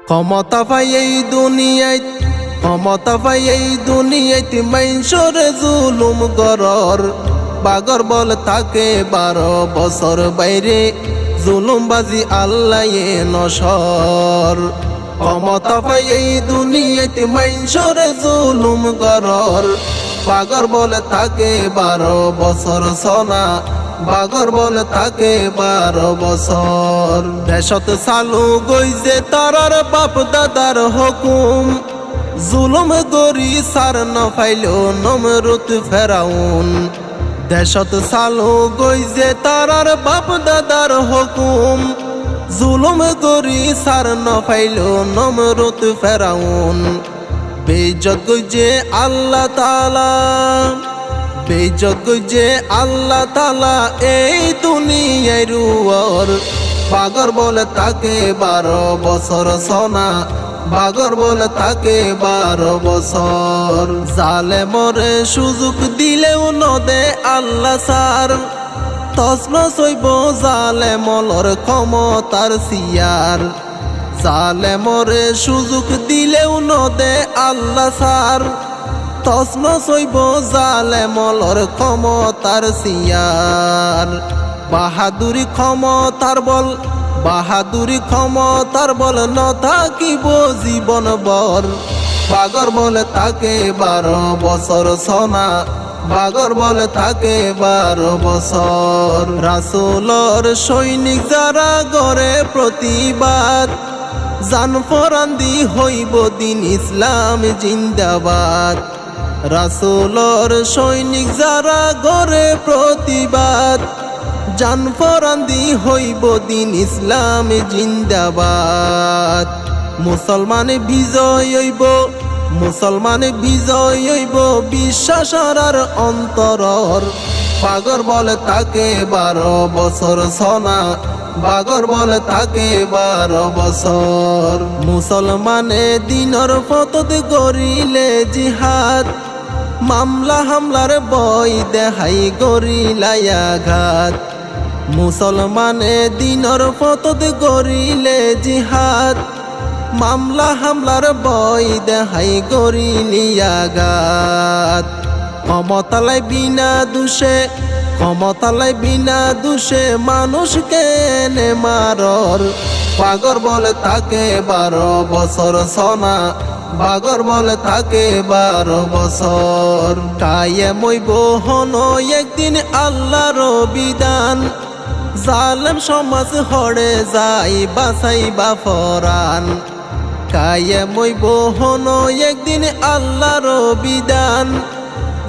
ক্ষমতা পাই এই দুনিয়ায়, ক্ষমতা পাই এই দুনিয়ায় মাইনসরে জুলুম গরর বাগর বল থাকে 12 বছর বাইরে জুলুমবাজি আল্লাহ নসর। ক্ষমতা পাই এই দুনিয়ায় মাইনসরে জুলুম গরর বাগর বলে থাকে 12 বছর সোনা বাগর বলে থাকে 12 বছর। দেশত চালু গইছে তারার বাপ দাদার হুকুম জুলুম গরি সার ন ফাইল নমরুত ফেরাউন। দেশত চালু গইছে তারার বাপ দাদার হুকুম জুলুম গরি সার ন ফাইল নমরুত ফেরাউন। বেইজ্জত গইছে আল্লাহ তাআলা, বেইজ্জত গইছে আল্লাহ তাআলা এই দুনিয়ায় রুয়ার বাগর বলে তাকে 12 বছর সোনা বাগর বলে তাকে 12 বছর। জালেমরে সুযোগ দিলেও নদে আল্লাহ সার তসনস হইব জালেমলর ক্ষমতার সিয়ার। জালেমরে সুযোগ দিলেও নদে আল্লাহ সার তসনস হইব জালেমলর ক্ষমতার সিয়ার। বাহাদুরি ক্ষমতার বল, বাহাদুরি ক্ষমতার বল ন থাকিব জীবন বর বাগর বলে তাকে 12 বছর সোনা বাগর বলে থাকে 12 বছর। রাসূলর সৈনিক যারা গড়ে প্রতিবাদ জান ফরান্দি হইব দিন ইসলাম জিন্দাবাদ। রাসূলর সৈনিক যারা গড়ে প্রতিবাদ জান ফরান্দি হইব দিন ইসলাম জিন্দাবাদ। মুসলমান বিজয় হইব, মুসলমান বিজয় হইব বিশ্বাস আর অন্তরর বাগর বলে তাকে 12 বছর সোনা বাগর বলে তাকে 12 বছর। মুসলমানে দিনর ফতত গরিলে জিহাদ মামলা হামলার বই দেহাই গরিলায়া ঘাত। মুসলমানে দিনর ফতত গরিলে জিহাদ মামলা হামলার বই দেহাই গরিলিয়া ঘাত। ক্ষমতালাই বিনা দোষে, ক্ষমতালাই বিনা দোষে মানুষ কেনে মারর বাগর বলে তাকে 12 বছর সোনা বাগর বলে থাকে 12 বছর। কায়েম হইব হনো একদিন আল্লাহর বিধান জালেম সমাজ হড়ে যাই বাঁচাইবা ফরান। কায়েম হইব হনো একদিন আল্লাহর বিধান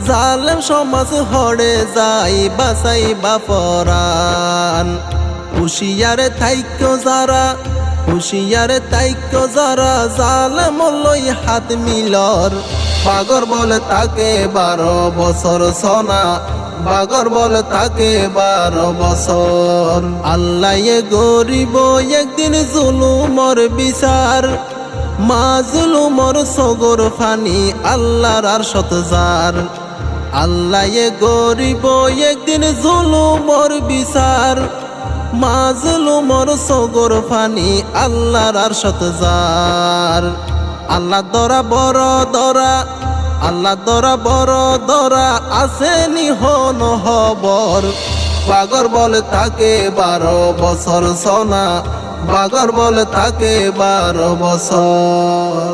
জালেম সমাজ হড়ে যাই বাঁচাইবা ফরান। হুশিয়ারে থাইক্য যারা, হুশিয়ারে থাইক্য যারা জালেম লই হাত মিলর বাগর বলে তাকে 12 বছর সোনা বাগর বলে তাকে 12 বছর। আল্লাহ গরিব একদিন জুলুমর বিচার মা জুলুমর সগর ফানি আল্লাহর আরশত জার। আল্লাহ গরিব একদিন জুলুমর বিচার মা জুলুমর সগর ফানি আল্লাহর আরশত জার। আল্লাহ দরা বড় দরা, আল্লাহ দরা বড় দরা আসেনি হন হবর বাগর বলে তাকে 12 বছর সোনা বাগর বলে তাকে 12 বছর।